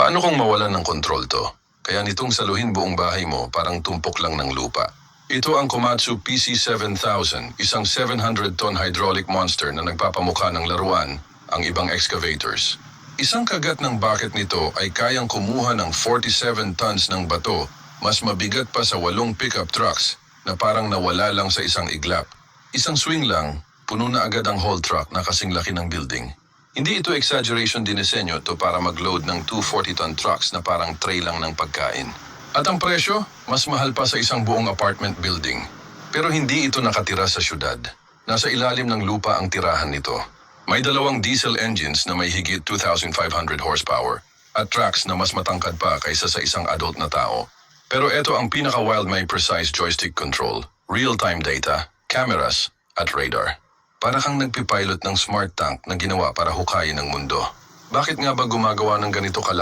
Paano kung mawalan ng kontrol to? Kaya nitong saluhin buong bahay mo parang tumpok lang ng lupa. Ito ang Komatsu PC7000, isang 700-ton hydraulic monster na nagpapamukha ng laruan ang ibang excavators. Isang kagat ng bucket nito ay kayang kumuha ng 47 tons ng bato, mas mabigat pa sa 8 pickup trucks na parang nawala lang sa isang iglap. Isang swing lang, puno na agad ang whole truck na kasing laki ng building. Hindi ito exaggeration dinisenyo to para mag-load ng 2 40-ton trucks na parang tray lang ng pagkain. At ang presyo, mas mahal pa sa isang buong apartment building. Pero hindi ito nakatira sa syudad. Nasa ilalim ng lupa ang tirahan nito. May 2 diesel engines na may higit 2,500 horsepower at tracks na mas matangkad pa kaysa sa isang adult na tao. Pero ito ang pinaka-wild, may precise joystick control, real-time data, cameras at radar. Para kang nagpipilot ng smart tank na ginawa para hukayin ang mundo. Bakit nga ba gumagawa ng ganito kalaki